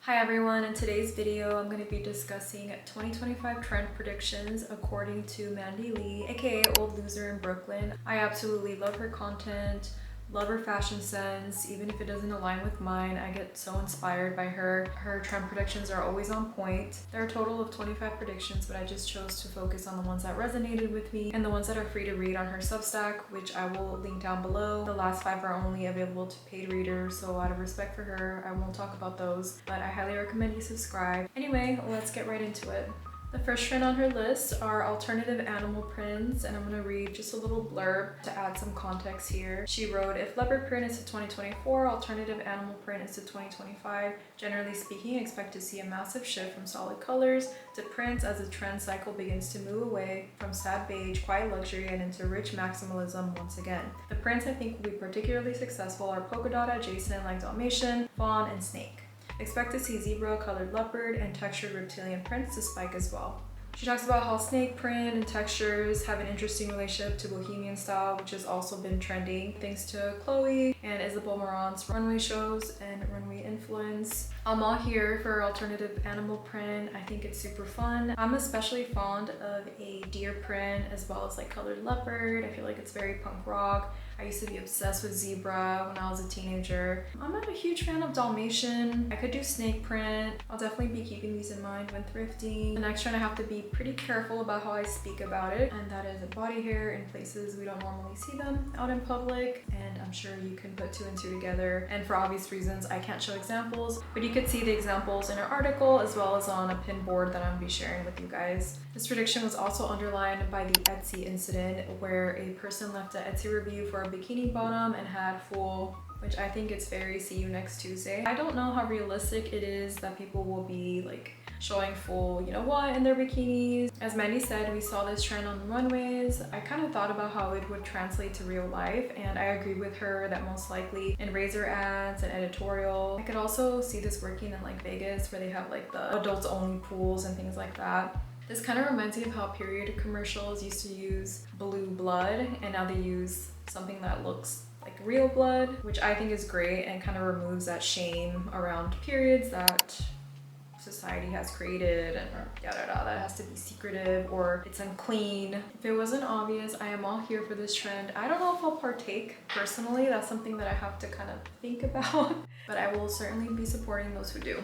Hi everyone, in today's video I'm going to be discussing 2025 trend predictions according to Mandy Lee, aka Old Loser in Brooklyn. I absolutely love her content, love her fashion sense. Even if it doesn't align with mine, I get so inspired by her. Her trend predictions are always on point. There are a total of 25 predictions, but I just chose to focus on the ones that resonated with me and the ones that are free to read on her Substack, which I will link down below. The last 5 are only available to paid readers, so out of respect for her, I won't talk about those, but I highly recommend you subscribe. Anyway, let's get right into it. The first trend on her list are alternative animal prints, and I'm going to read just a little blurb to add some context here. She wrote, if leopard print is to 2024, alternative animal print is to 2025. Generally speaking, expect to see a massive shift from solid colors to prints as the trend cycle begins to move away from sad beige, quiet luxury, and into rich maximalism once again. The prints I think will be particularly successful are polka dot adjacent like Dalmatian, fawn, and snake. Expect to see zebra, colored leopard, and textured reptilian prints to spike as well. She talks about how snake print and textures have an interesting relationship to bohemian style, which has also been trending thanks to Chloe and Isabel Marant's runway shows and runway influence. I'm all here for alternative animal print. I think it's super fun. I'm especially fond of a deer print as well as like colored leopard. I feel like it's very punk rock. I used to be obsessed with zebra when I was a teenager. I'm not a huge fan of Dalmatian. I could do snake print. I'll definitely be keeping these in mind when thrifting. The next trend, I have to be pretty careful about how I speak about it, and that is body hair in places we don't normally see them out in public. And I'm sure you can put 2 and 2 together. And for obvious reasons, I can't show examples, but you could see the examples in our article as well as on a pin board that I'm gonna be sharing with you guys. This prediction was also underlined by the Etsy incident where a person left an Etsy review for a bikini bottom and had full, which I think it's very see you next Tuesday. I don't know how realistic it is that people will be like showing full you know what in their bikinis. As Mandy said, we saw this trend on the runways. I kind of thought about how it would translate to real life, and I agree with her that most likely in razor ads and editorial. I could also see this working in like Vegas where they have like the adults only pools and things like that. This kind of reminds me of how period commercials used to use blue blood, and now they use something that looks like real blood, which I think is great and kind of removes that shame around periods that society has created and yada yada, that has to be secretive or it's unclean. If it wasn't obvious, I am all here for this trend. I don't know if I'll partake personally. That's something that I have to kind of think about, but I will certainly be supporting those who do.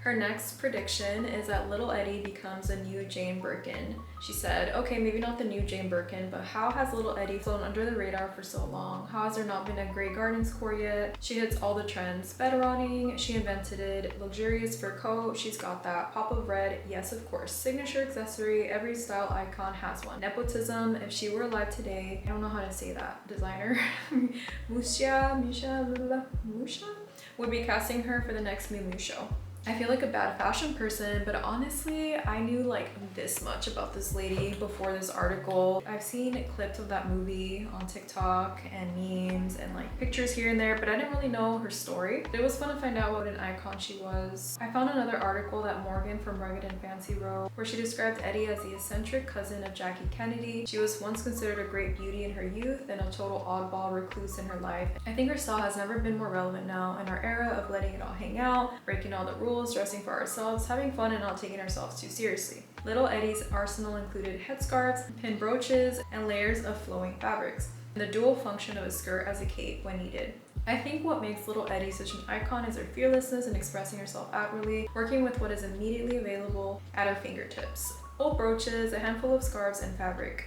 Her next prediction is that Little Eddie becomes a new Jane Birkin. She said, okay, maybe not the new Jane Birkin, but how has Little Eddie flown under the radar for so long? How has there not been a Grey Gardens core yet? She hits all the trends. Bedrotting, she invented it. Luxurious fur coat, she's got that. Pop of red, yes of course. Signature accessory, every style icon has one. Nepotism, if she were alive today, I don't know how to say that. Designer, Musha would be casting her for the next Miu Miu show. I feel like a bad fashion person, but honestly, I knew like this much about this lady before this article. I've seen clips of that movie on TikTok and memes and like pictures here and there, but I didn't really know her story. It was fun to find out what an icon she was. I found another article that Morgan from Rugged and Fancy wrote where she described Eddie as the eccentric cousin of Jackie Kennedy. She was once considered a great beauty in her youth and a total oddball recluse in her life. I think her style has never been more relevant now in our era of letting it all hang out, breaking all the rules, dressing for ourselves, having fun, and not taking ourselves too seriously. Little Eddie's arsenal included headscarves, pin brooches, and layers of flowing fabrics, and the dual function of a skirt as a cape when needed. I think what makes Little Eddie such an icon is her fearlessness in expressing herself outwardly, working with what is immediately available at her fingertips. Old brooches, a handful of scarves, and fabric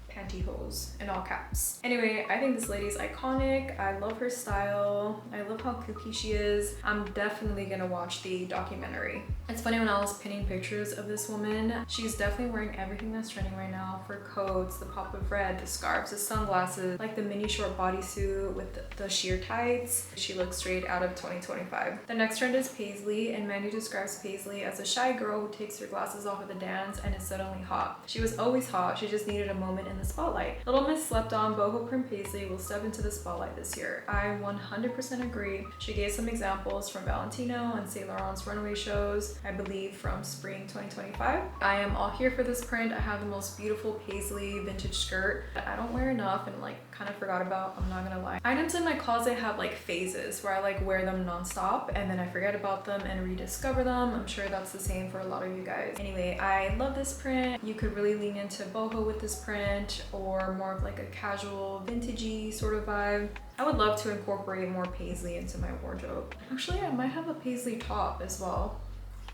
pantyhose in all caps. Anyway, I think this lady is iconic. I love her style. I love how kooky she is. I'm definitely gonna watch the documentary. It's funny, when I was pinning pictures of this woman, she's definitely wearing everything that's trending right now. Fur coats, the pop of red, the scarves, the sunglasses, like the mini short bodysuit with the sheer tights. She looks straight out of 2025. The next trend is Paisley, and Mandy describes Paisley as a shy girl who takes her glasses off at the dance and is suddenly hot. She was always hot, she just needed a moment in the the spotlight. Little Miss Slept On boho print paisley will step into the spotlight this year. I 100% agree. She gave some examples from Valentino and Saint Laurent's runway shows, I believe from spring 2025. I am all here for this print. I have the most beautiful paisley vintage skirt that I don't wear enough and like kind of forgot about, I'm not gonna lie. Items in my closet have like phases where I like wear them non-stop and then I forget about them and rediscover them. I'm sure that's the same for a lot of you guys. Anyway, I love this print. You could really lean into boho with this print or more of like a casual vintagey sort of vibe. I would love to incorporate more paisley into my wardrobe. Actually, I might have a paisley top as well.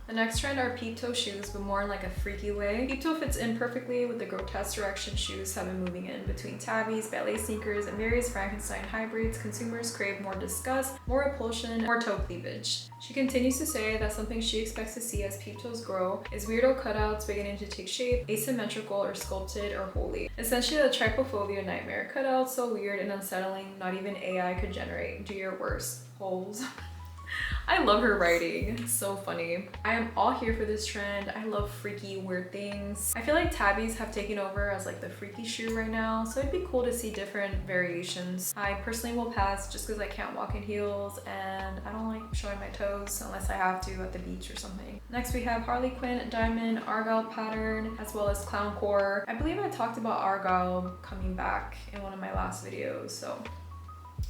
The next trend are peep toe shoes, but more in like a freaky way. Peep toe fits in perfectly with the grotesque direction shoes have been moving in. Between tabbies, ballet sneakers, and various Frankenstein hybrids, consumers crave more disgust, more repulsion, more toe cleavage. She continues to say that something she expects to see as peep toes grow is weirdo cutouts beginning to take shape, asymmetrical or sculpted or holy. Essentially a trypophobia nightmare. Cutouts so weird and unsettling, not even AI could generate. Do your worst. Holes. I love her writing, it's so funny. I am all here for this trend. I love freaky, weird things. I feel like tabbies have taken over as like the freaky shoe right now, so it'd be cool to see different variations. I personally will pass just because I can't walk in heels and I don't like showing my toes unless I have to at the beach or something. Next we have Harley Quinn diamond argyle pattern as well as clown core. I believe I talked about argyle coming back in one of my last videos, so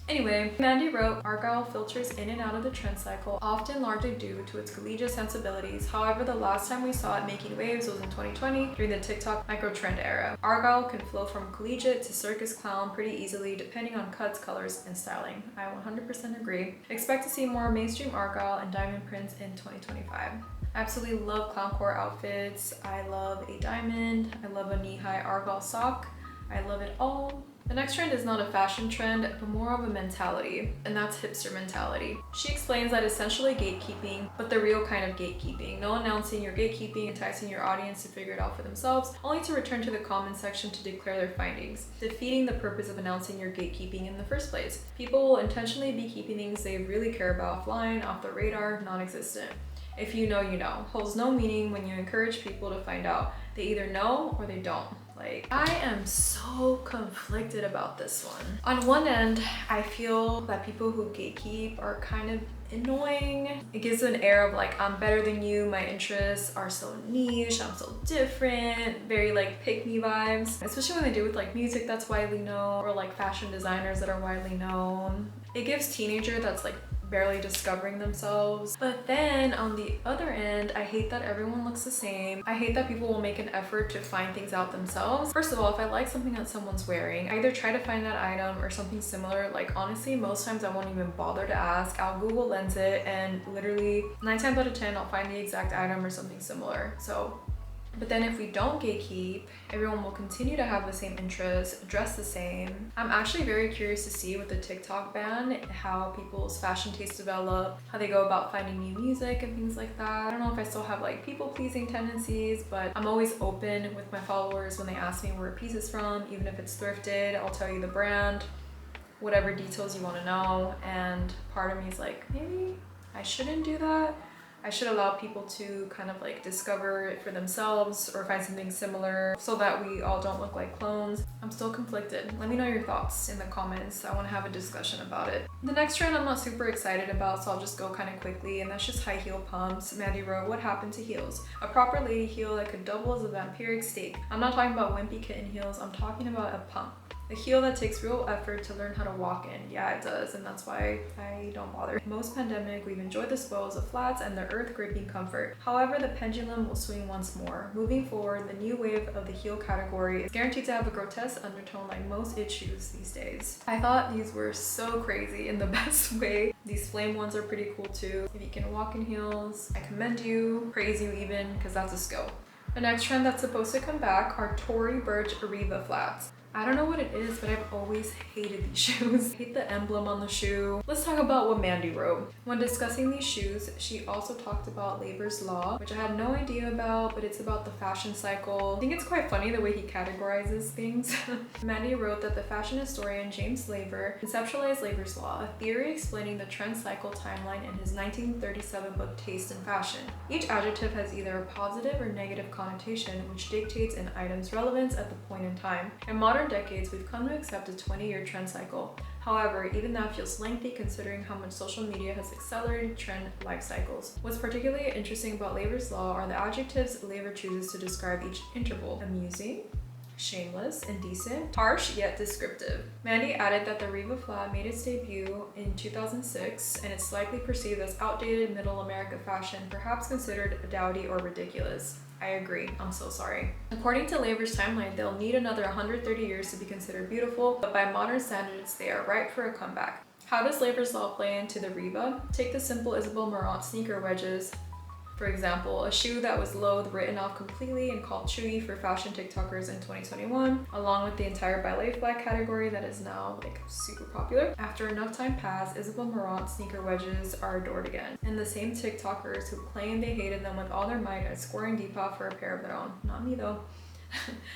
anyway, Mandy wrote, Argyle filters in and out of the trend cycle, often largely due to its collegiate sensibilities. However, the last time we saw it making waves was in 2020 during the TikTok micro-trend era. Argyle can flow from collegiate to circus clown pretty easily depending on cuts, colors, and styling. I 100% agree. Expect to see more mainstream Argyle and diamond prints in 2025. Absolutely love clown core outfits. I love a diamond. I love a knee-high Argyle sock. I love it all. The next trend is not a fashion trend, but more of a mentality, and that's hipster mentality. She explains that essentially gatekeeping, but the real kind of gatekeeping. No announcing your gatekeeping, enticing your audience to figure it out for themselves, only to return to the comment section to declare their findings, defeating the purpose of announcing your gatekeeping in the first place. People will intentionally be keeping things they really care about flying off the radar, non-existent. If you know, you know. Holds no meaning when you encourage people to find out. They either know or they don't. Like, I am so conflicted about this one. On one end, I feel that people who gatekeep are kind of annoying. It gives an air of like, I'm better than you, my interests are so niche, I'm so different, very like pick me vibes. Especially when they do with like music that's widely known or like fashion designers that are widely known. It gives teenager that's like barely discovering themselves. But then on the other end, I hate that everyone looks the same. I hate that people will make an effort to find things out themselves. First of all, if I like something that someone's wearing, I either try to find that item or something similar. Like honestly, most times I won't even bother to ask. I'll Google Lens it and literally 9 times out of 10, I'll find the exact item or something similar. So but then if we don't gatekeep, everyone will continue to have the same interests, dress the same. I'm actually very curious to see with the TikTok ban how people's fashion tastes develop, how they go about finding new music and things like that. I don't know if I still have like people-pleasing tendencies, but I'm always open with my followers when they ask me where a piece is from, even if it's thrifted, I'll tell you the brand, whatever details you want to know. And part of me is like, maybe I shouldn't do that. I should allow people to kind of like discover it for themselves or find something similar so that we all don't look like clones. I'm still conflicted. Let me know your thoughts in the comments. I want to have a discussion about it. The next trend I'm not super excited about, so I'll just go kind of quickly, and that's just high heel pumps. Mandy wrote, what happened to heels? A proper lady heel that could double as a vampiric steak. I'm not talking about wimpy kitten heels, I'm talking about a pump. A heel that takes real effort to learn how to walk in. Yeah, it does, and that's why I don't bother. Post-pandemic, we've enjoyed the spoils of flats and the earth-gripping comfort. However, the pendulum will swing once more. Moving forward, the new wave of the heel category is guaranteed to have a grotesque undertone like most itch shoes these days. I thought these were so crazy in the best way. These flame ones are pretty cool too. If you can walk in heels, I commend you, praise you even, because that's a skill. The next trend that's supposed to come back are Tory Burch Arriva flats. I don't know what it is, but I've always hated these shoes. I hate the emblem on the shoe. Let's talk about what Mandy wrote. When discussing these shoes, she also talked about Labor's Law, which I had no idea about, but it's about the fashion cycle. I think it's quite funny the way he categorizes things. Mandy wrote that the fashion historian James Labor conceptualized Labor's Law, a theory explaining the trend cycle timeline in his 1937 book Taste in Fashion. Each adjective has either a positive or negative connotation, which dictates an item's relevance at the point in time. In modern decades, we've come to accept a 20-year trend cycle. However, even that feels lengthy considering how much social media has accelerated trend life cycles. What's particularly interesting about Labor's Law are the adjectives Labor chooses to describe each interval: amusing, shameless, indecent, harsh yet descriptive. Mandy added that the Riva flat made its debut in 2006, and it's likely perceived as outdated middle America fashion, perhaps considered dowdy or ridiculous. I agree. I'm so sorry. According to Labor's timeline, they'll need another 130 years to be considered beautiful, but by modern standards, they are ripe for a comeback. How does Labor's Law play into the Riva? Take the simple Isabel Marant sneaker wedges, for example, a shoe that was loathed, written off completely, and called chewy for fashion TikTokers in 2021, along with the entire ballet flat category that is now like super popular. After enough time passed, Isabel Marant sneaker wedges are adored again. And the same TikTokers who claim they hated them with all their might are scoring Depop for a pair of their own. Not me though.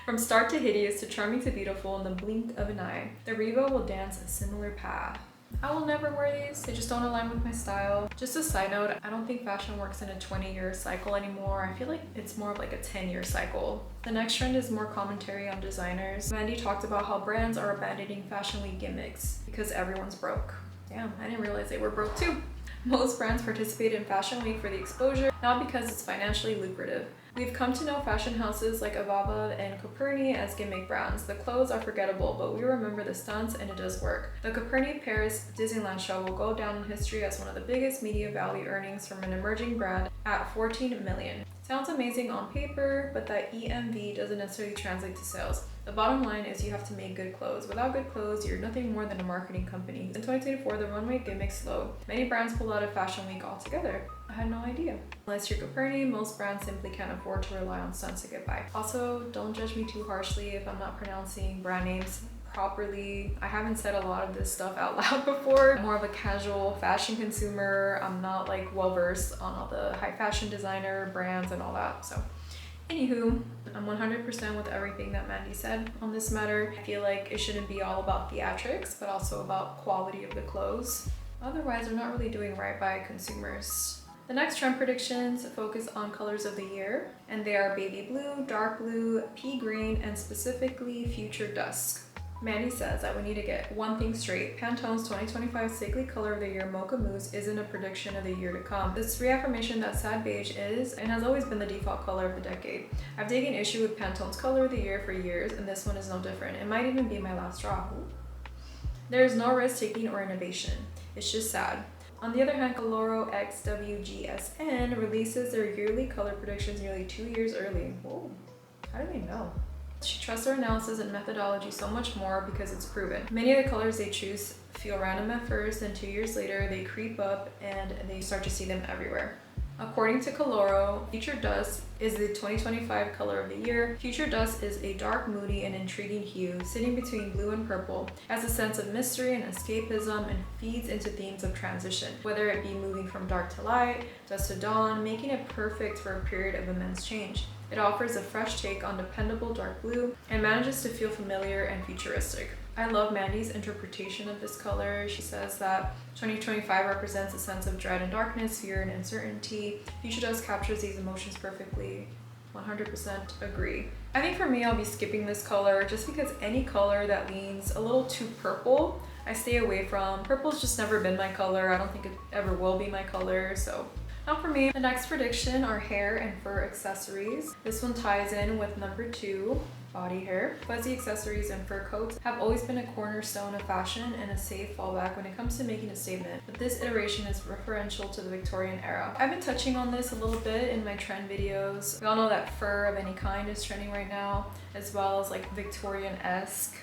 From stark to hideous to charming to beautiful in the blink of an eye, the Riva will dance a similar path. I will never wear these, they just don't align with my style. Just a side note, I don't think fashion works in a 20-year cycle anymore. I feel like it's more of like a 10-year cycle. The next trend is more commentary on designers. Mandy talked about how brands are abandoning Fashion Week gimmicks because everyone's broke. Damn, I didn't realize they were broke too. Most brands participate in Fashion Week for the exposure, not because it's financially lucrative. We've come to know fashion houses like Avava and Coperni as gimmick brands. The clothes are forgettable, but we remember the stunts and it does work. The Coperni Paris Disneyland show will go down in history as one of the biggest media value earnings from an emerging brand at $14 million. Sounds amazing on paper, but that EMV doesn't necessarily translate to sales. The bottom line is you have to make good clothes. Without good clothes, you're nothing more than a marketing company. In 2024, the runway gimmick slowed. Many brands pulled out of Fashion Week altogether. I had no idea. Unless you're Coperni, most brands simply can't afford to rely on stunts to get by. Also, don't judge me too harshly if I'm not pronouncing brand names properly. I haven't said a lot of this stuff out loud before. I'm more of a casual fashion consumer. I'm not like well versed on all the high fashion designer brands and all that. So anywho, I'm 100% with everything that Mandy said on this matter. I feel like it shouldn't be all about theatrics, but also about quality of the clothes. Otherwise, they're not really doing right by consumers. The next trend predictions focus on colors of the year, and they are baby blue, dark blue, pea green, and specifically future dusk. Mandy says that we need to get one thing straight. Pantone's 2025 Sickly Color of the Year Mocha Mousse isn't a prediction of the year to come. This reaffirmation that sad beige is and has always been the default color of the decade. I've taken issue with Pantone's Color of the Year for years, and this one is no different. It might even be my last straw. There is no risk taking or innovation. It's just sad. On the other hand, Coloro X WGSN releases their yearly color predictions nearly 2 years early. Whoa, how do they know? She trusts their analysis and methodology so much more because it's proven. Many of the colors they choose feel random at first, then 2 years later they creep up and they start to see them everywhere. According to Coloro, Future Dust is the 2025 color of the year. Future Dust is a dark, moody, and intriguing hue, sitting between blue and purple, has a sense of mystery and escapism, and feeds into themes of transition, whether it be moving from dark to light, dusk to dawn, making it perfect for a period of immense change. It offers a fresh take on dependable dark blue and manages to feel familiar and futuristic. I love Mandy's interpretation of this color. She says that 2025 represents a sense of dread and darkness, fear and uncertainty. Future Dust captures these emotions perfectly. 100% agree. I think for me, I'll be skipping this color just because any color that leans a little too purple, I stay away from. Purple's just never been my color. I don't think it ever will be my color, so not for me. The next prediction are hair and fur accessories. This one ties in with number 2. Body hair. Fuzzy accessories and fur coats have always been a cornerstone of fashion and a safe fallback when it comes to making a statement, but this iteration is referential to the Victorian era. I've been touching on this a little bit in my trend videos. We all know that fur of any kind is trending right now, as well as like Victorian-esque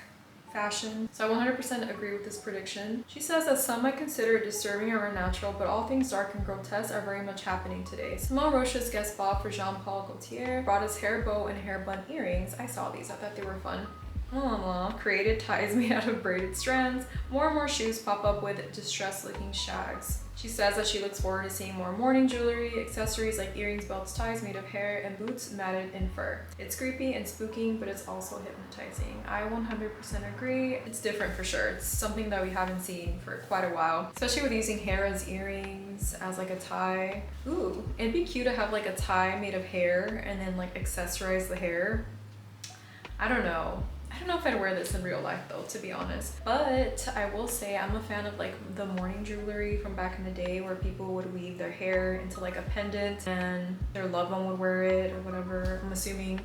fashion. So I 100% agree with this prediction. She says that some might consider it disturbing or unnatural, but all things dark and grotesque are very much happening today. Simone Rocha's guest ball for Jean-Paul Gaultier brought his hair bow and hair bun earrings. I saw these, I thought they were fun. Created ties made out of braided strands. More and more shoes pop up with distressed looking shags. She says that she looks forward to seeing more morning jewelry, accessories like earrings, belts, ties made of hair, and boots matted in fur. It's creepy and spooky, but it's also hypnotizing. I 100% agree. It's different for sure. It's something that we haven't seen for quite a while, especially with using hair as earrings, as like a tie. Ooh, it'd be cute to have like a tie made of hair and then like accessorize the hair. I don't know if I'd wear this in real life though, to be honest. But I will say I'm a fan of like the morning jewelry from back in the day where people would weave their hair into like a pendant and their loved one would wear it or whatever. I'm assuming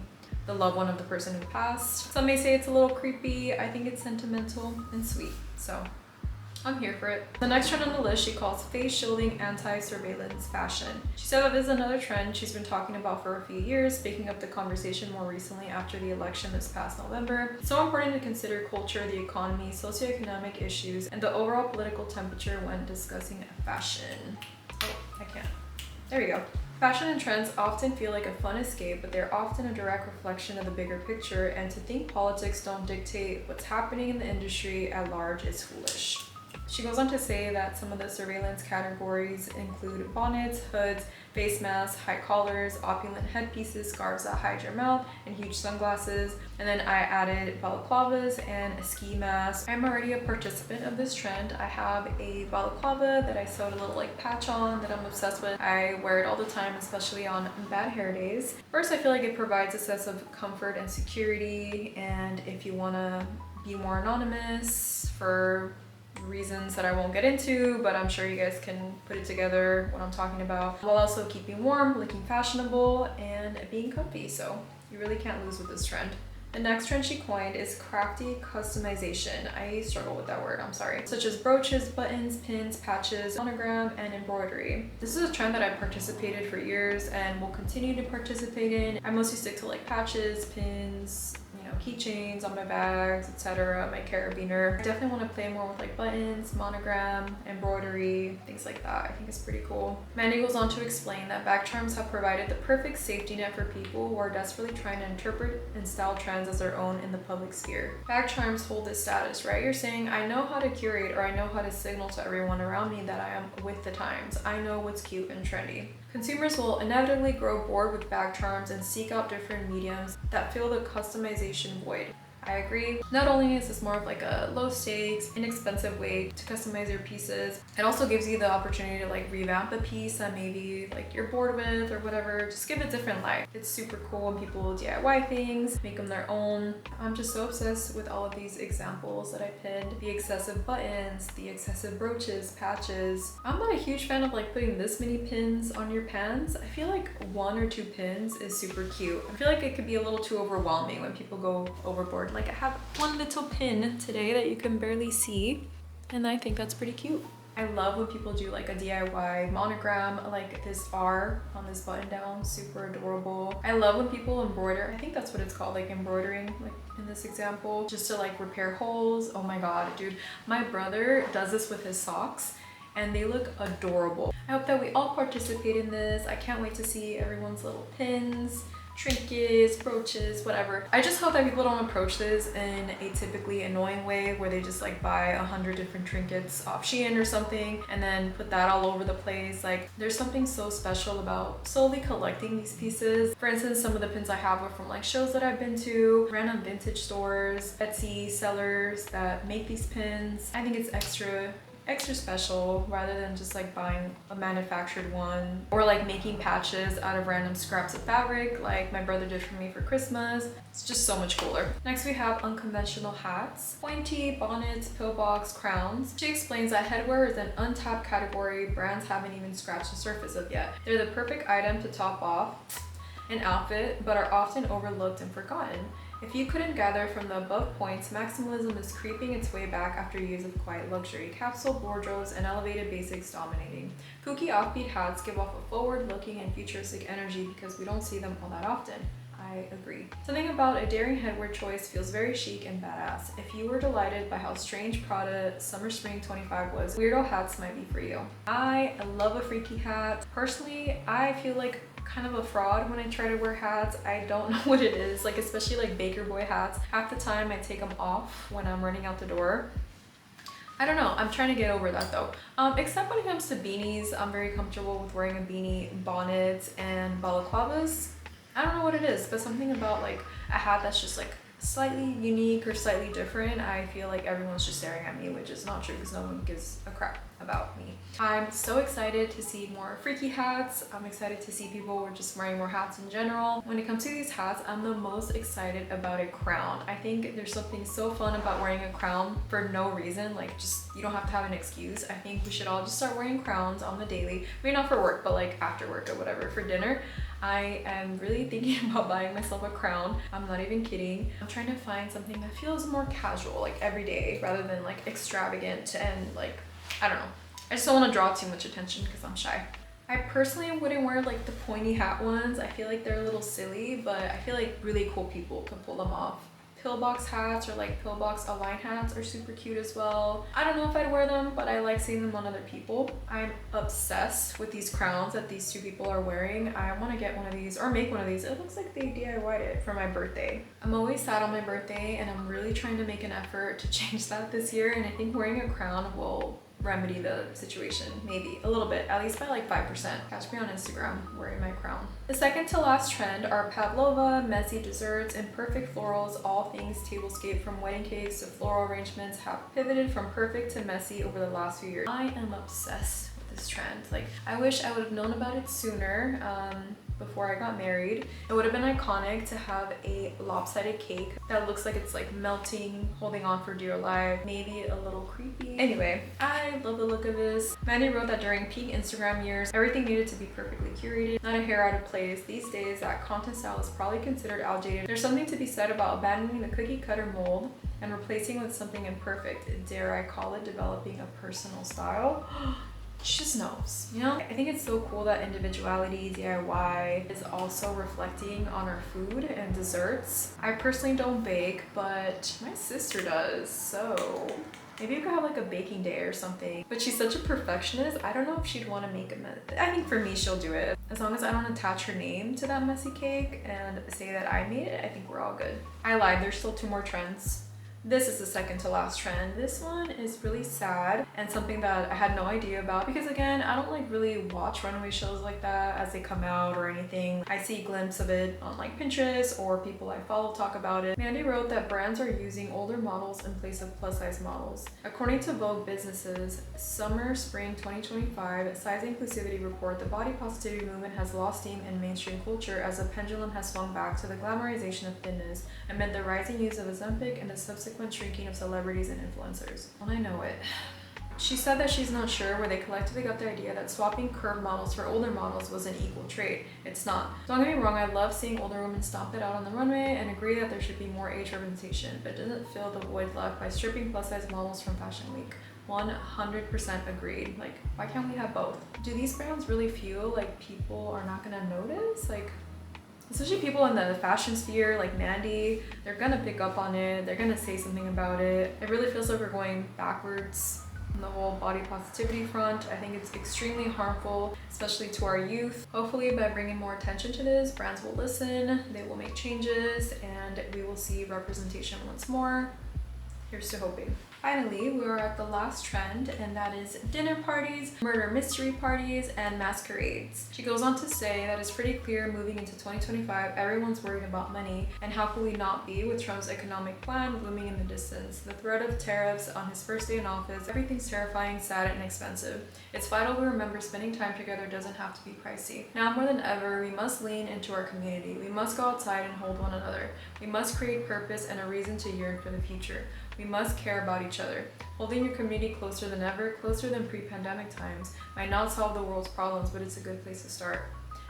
the loved one of the person who passed. Some may say it's a little creepy. I think it's sentimental and sweet. So I'm here for it. The next trend on the list she calls face shielding anti-surveillance fashion. She said that this is another trend she's been talking about for a few years, picking up the conversation more recently after the election this past November. It's so important to consider culture, the economy, socioeconomic issues, and the overall political temperature when discussing fashion. Oh, I can't. There we go. Fashion and trends often feel like a fun escape, but they're often a direct reflection of the bigger picture, and to think politics don't dictate what's happening in the industry at large is foolish. She goes on to say that some of the surveillance categories include bonnets, hoods, face masks, high collars, opulent headpieces, scarves that hide your mouth, and huge sunglasses. And then I added balaclavas and a ski mask. I'm already a participant of this trend. I have a balaclava that I sewed a little like patch on that I'm obsessed with. I wear it all the time, especially on bad hair days. First, I feel like it provides a sense of comfort and security, and if you want to be more anonymous for reasons that I won't get into, but I'm sure you guys can put it together what I'm talking about, while also keeping warm, looking fashionable, and being comfy. So you really can't lose with this trend. The next trend she coined is crafty customization. I struggle with that word, I'm sorry. Such as brooches, buttons, pins, patches, monogram, and embroidery. This is a trend that I've participated for years and will continue to participate in. I mostly stick to like patches, pins, keychains on my bags, etc., my carabiner. I definitely want to play more with like buttons, monogram, embroidery, things like that. I think it's pretty cool. Mandy goes on to explain that bag charms have provided the perfect safety net for people who are desperately trying to interpret and style trends as their own in the public sphere. Bag charms hold this status, right? You're saying, I know how to curate, or I know how to signal to everyone around me that I am with the times. I know what's cute and trendy. Consumers will inevitably grow bored with bag charms and seek out different mediums that fill the customization void. I agree. Not only is this more of like a low stakes, inexpensive way to customize your pieces, it also gives you the opportunity to like revamp a piece that maybe like you're bored with or whatever. Just give it a different life. It's super cool when people DIY things, make them their own. I'm just so obsessed with all of these examples that I pinned. The excessive buttons, the excessive brooches, patches. I'm not a huge fan of like putting this many pins on your pants. I feel like 1 or 2 pins is super cute. I feel like it could be a little too overwhelming when people go overboard. Like I have one little pin today that you can barely see, and I think that's pretty cute. I love when people do like a DIY monogram, like this R on this button down, super adorable. I love when people embroider, I think that's what it's called, like embroidering, like in this example, just to like repair holes. Oh my god, dude, my brother does this with his socks and they look adorable. I hope that we all participate in this. I can't wait to see everyone's little pins, trinkets, brooches, whatever. I just hope that people don't approach this in a typically annoying way where they just like buy 100 different trinkets off Shein or something and then put that all over the place. Like there's something so special about solely collecting these pieces. For instance, some of the pins I have are from like shows that I've been to, random vintage stores, Etsy sellers that make these pins. I think it's extra special rather than just like buying a manufactured one or like making patches out of random scraps of fabric like my brother did for me for Christmas. It's just so much cooler. Next we have unconventional hats, pointy bonnets, pillbox, crowns. She explains that headwear is an untapped category brands haven't even scratched the surface of yet. They're the perfect item to top off an outfit but are often overlooked and forgotten. If you couldn't gather from the above points, maximalism is creeping its way back after years of quiet luxury, capsule wardrobes, and elevated basics dominating. Kooky offbeat hats give off a forward-looking and futuristic energy because we don't see them all that often. I agree. Something about a daring headwear choice feels very chic and badass. If you were delighted by how strange Prada Summer Spring 25 was, weirdo hats might be for you. I love a freaky hat. Personally, I feel like kind of a fraud when I try to wear hats. I don't know what it is, like especially like baker boy hats. Half the time I take them off when I'm running out the door. I don't know, I'm trying to get over that though. Except when it comes to beanies, I'm very comfortable with wearing a beanie, bonnets, and balaclavas. I don't know what it is, but something about like a hat that's just like slightly unique or slightly different, I feel like everyone's just staring at me, which is not true because no one gives a crap about me. I'm so excited to see more freaky hats. I'm excited to see people just wearing more hats in general. When it comes to these hats, I'm the most excited about a crown. I think there's something so fun about wearing a crown for no reason, like just you don't have to have an excuse. I think we should all just start wearing crowns on the daily. Maybe not for work, but like after work or whatever, for dinner. I am really thinking about buying myself a crown. I'm not even kidding. I'm trying to find something that feels more casual, like everyday, rather than like extravagant and like, I don't know. I just don't want to draw too much attention because I'm shy. I personally wouldn't wear like the pointy hat ones. I feel like they're a little silly, but I feel like really cool people can pull them off. Pillbox hats or like pillbox align hats are super cute as well. I don't know if I'd wear them, but I like seeing them on other people. I'm obsessed with these crowns that these two people are wearing. I want to get one of these or make one of these. It looks like they DIY'd it for my birthday. I'm always sad on my birthday and I'm really trying to make an effort to change that this year, and I think wearing a crown will remedy the situation, maybe a little bit, at least by like 5%. Catch me on Instagram wearing my crown. The second to last trend are pavlova, messy desserts, and perfect florals. All things tablescape, from wedding cakes to floral arrangements, have pivoted from perfect to messy over the last few years. I am obsessed with this trend. Like, I wish I would have known about it sooner. Before I got married. It would have been iconic to have a lopsided cake that looks like it's like melting, holding on for dear life, maybe a little creepy. Anyway, I love the look of this. Mandy wrote that during peak Instagram years, everything needed to be perfectly curated, not a hair out of place. These days, that content style is probably considered outdated. There's something to be said about abandoning the cookie cutter mold and replacing with something imperfect. Dare I call it developing a personal style? She just knows, you know? I think it's so cool that individuality, DIY, is also reflecting on our food and desserts. I personally don't bake, but my sister does, so maybe we could have like a baking day or something. But she's such a perfectionist, I don't know if she'd want to make a mess. I think for me, she'll do it. As long as I don't attach her name to that messy cake and say that I made it, I think we're all good. I lied, there's still 2 more trends. This is the second to last trend. This one is really sad and something that I had no idea about because, again, I don't like really watch runway shows like that as they come out or anything. I see a glimpse of it on like Pinterest or people I follow talk about it. Mandy wrote that brands are using older models in place of plus size models. According to Vogue Business's Summer Spring 2025 Size Inclusivity Report, the body positivity movement has lost steam in mainstream culture as the pendulum has swung back to the glamorization of thinness amid the rising use of Ozempic and the subsequent shrinking of celebrities and influencers. And I know it. She said that she's not sure where they collectively got the idea that swapping curved models for older models was an equal trade. It's not. Don't get me wrong, I love seeing older women stomp it out on the runway and agree that there should be more age representation, but it doesn't fill the void left by stripping plus size models from Fashion Week. 100% agreed. Like, why can't we have both? Do these brands really feel like people are not gonna notice? Like, especially people in the fashion sphere like Mandy, they're gonna pick up on it, they're gonna say something about it. It really feels like we're going backwards on the whole body positivity front. I think it's extremely harmful, especially to our youth. Hopefully by bringing more attention to this, brands will listen, they will make changes, and we will see representation once more. Here's to hoping. Finally, we are at the last trend, and that is dinner parties, murder mystery parties, and masquerades. She goes on to say that it's pretty clear moving into 2025, everyone's worried about money, and how could we not be with Trump's economic plan looming in the distance? The threat of tariffs on his first day in office, everything's terrifying, sad, and expensive. It's vital we remember spending time together doesn't have to be pricey. Now more than ever, we must lean into our community. We must go outside and hold one another. We must create purpose and a reason to yearn for the future. We must care about each other. Holding your community closer than ever, closer than pre-pandemic times, might not solve the world's problems, but it's a good place to start.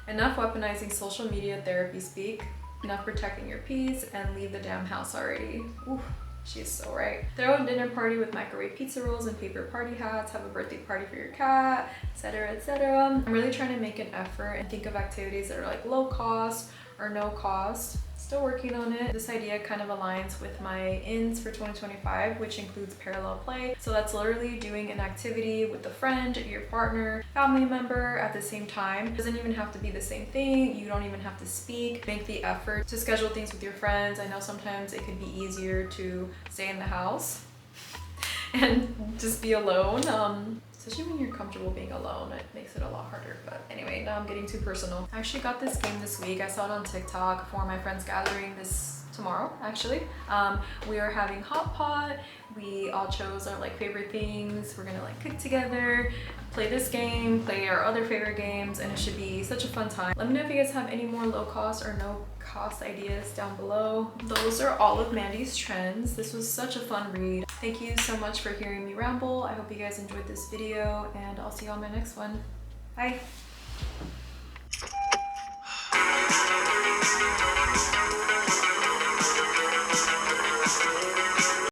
Enough weaponizing social media therapy speak, enough protecting your peace, and leave the damn house already. Oof, she is so right. Throw a dinner party with microwave pizza rolls and paper party hats, have a birthday party for your cat, etc., etc. I'm really trying to make an effort and think of activities that are like low cost or no cost. Still working on it. This idea kind of aligns with my ins for 2025, which includes parallel play. So that's literally doing an activity with a friend, your partner, family member at the same time. It doesn't even have to be the same thing. You don't even have to speak. Make the effort to schedule things with your friends. I know sometimes it could be easier to stay in the house and just be alone. Especially when you're comfortable being alone, it makes it a lot harder. But anyway, now I'm getting too personal. I actually got this game this week. I saw it on TikTok for my friends gathering tomorrow, actually. We are having hot pot. We all chose our like favorite things. We're gonna like cook together, play this game, play our other favorite games, and it should be such a fun time. Let me know if you guys have any more low cost or no cost ideas down below. Those are all of Mandy's trends. This was such a fun read. Thank you so much for hearing me ramble. I hope you guys enjoyed this video, and I'll see you on my next one. Bye.